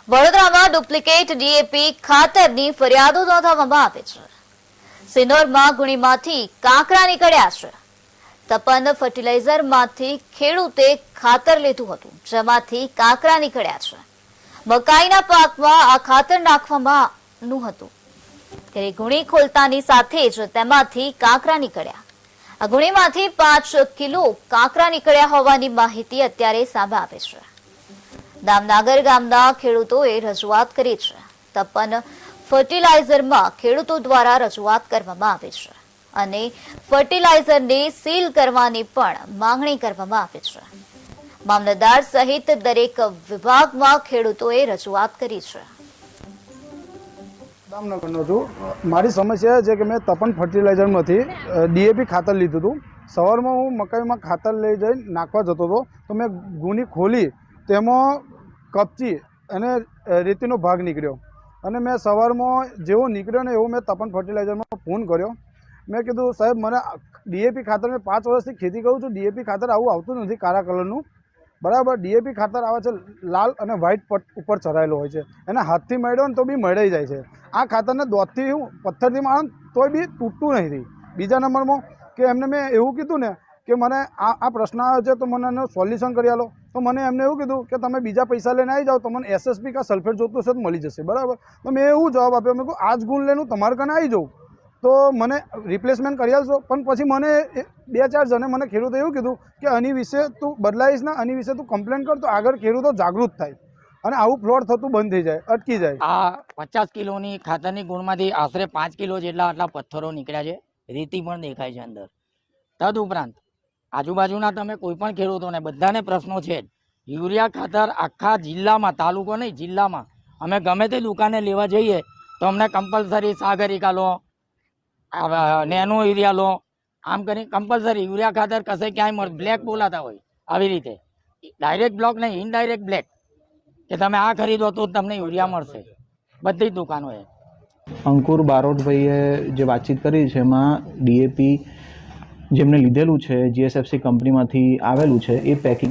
વડોદરામાં duplicate DAP ખાતરની ફરિયાદો નોંધવામાં આવે છે। સિનોરમાં ગુણીમાંથી કાંકરા નીકળ્યા છે। તપન ફર્ટિલાઇઝરમાંથી ખેડૂતે ખાતર લીધું હતું, જેમાંથી કાંકરા નીકળ્યા છે। મકાઈના પાકમાં આ ખાતર નાખવાનું હતું, ત્યારે ગુણી ખોલતાની સાથે જ તેમાંથી કાંકરા નીકળ્યા। આ ગુણીમાંથી 5 કિલો કાંકરા નીકળ્યા હોવાની માહિતી અત્યારે સામે આવે છે। દામનગર ગામના ખેડૂતોએ રજૂઆત કરી છે। તપન ફર્ટિલાઇઝરમાં ખેડૂતો દ્વારા રજૂઆત કરવામાં આવી છે અને ફર્ટિલાઇઝરને સીલ કરવાની પણ માંગણી કરવામાં આવી છે। મામલતદાર સહિત દરેક વિભાગમાં ખેડૂતોએ રજૂઆત કરી છે। દામનગરનો છું। મારી સમસ્યા છે કે મેં તપન ફર્ટિલાઇઝરમાંથી ડીએપી ખાતર લીધું હતું। સવારમાં હું મકાઈમાં ખાતર લઈ જઈને નાખવા જતો હતો, તો મેં ગુની ખોલી, તેમાં કપચી અને રેતીનો ભાગ નીકળ્યો અને મેં સવારમાં જેવો નીકળ્યો ને એવો મેં તપન ફર્ટિલાઇઝરમાં ફોન કર્યો। મેં કીધું, સાહેબ મને ડીએપી ખાતર, મેં 5 વર્ષથી ખેતી કરું છું, ડીએપી ખાતર આવું આવતું નથી કાળા કલરનું, બરાબર। ડીએપી ખાતર આવે છે લાલ અને વ્હાઇટ પટ ઉપર ચડાયેલો હોય છે, એને હાથથી મળ્યો ને તો બી મળી જાય છે। આ ખાતરને દોતથી હું પથ્થરથી મારું તોય બી તૂટતું નથી। બીજા નંબરમાં કે એમને મેં એવું કીધું ને કે મને આ પ્રશ્ન આવે છે તો મને એનું સોલ્યુશન કરી આલો, તો મને એમને એવું કીધું કે તમે બીજા પૈસા લઈને આવી જાઓ, તો મને એસએસપી કા સલ્ફેટ જોતું હશે તો મળી જશે, બરાબર। તો મેં એવું જવાબ આપ્યો, મેં કહું આ જ ગુણ લઈને તમારે કને આવી જાઉં તો મને રિપ્લેસમેન્ટ કરી આલશો। પણ પછી મને 2-4 જણે મને ખેડૂતો એવું કીધું કે આની વિશે તું બદલાઈશ ના, આની વિશે તું કમ્પ્લેન કર તો આગળ ખેડૂતો જાગૃત થાય અને આવું ફ્રોડ થતું બંધ થઈ જાય, અટકી જાય। આ 50 કિલોની ખાતરની ગુણમાંથી આશરે 5 કિલો જેટલા આટલા પથ્થરો નીકળ્યા છે, રેતી પણ દેખાય છે અંદર। તદ ઉપરાંત આજુબાજુના તમે કોઈ પણ ખેડૂતોને બધાને પ્રશ્નો છે જ। યુરિયા ખાતર આખા જિલ્લામાં, તાલુકો નહીં જિલ્લામાં, અમે ગમે તે દુકાને લેવા જઈએ તો અમને કમ્પલસરી સાગરિકા લો, નેનો યુરિયા લો, આમ કરી કમ્પલસરી યુરિયા ખાતર કશે ક્યાંય બ્લેક બોલાતા હોય, આવી રીતે ડાયરેક્ટ બ્લોક નહીં, ઇનડાયરેક્ટ બ્લેક, કે તમે આ ખરીદો તો તમને યુરિયા મળશે બધી જ દુકાનોએ। અંકુર બારોટભાઈએ જે વાતચીત કરી છે એમાં ડીએપી જેમને લીધેલું છે જીએસએફસી કંપનીમાંથી આવેલું છે, એ પેકિંગ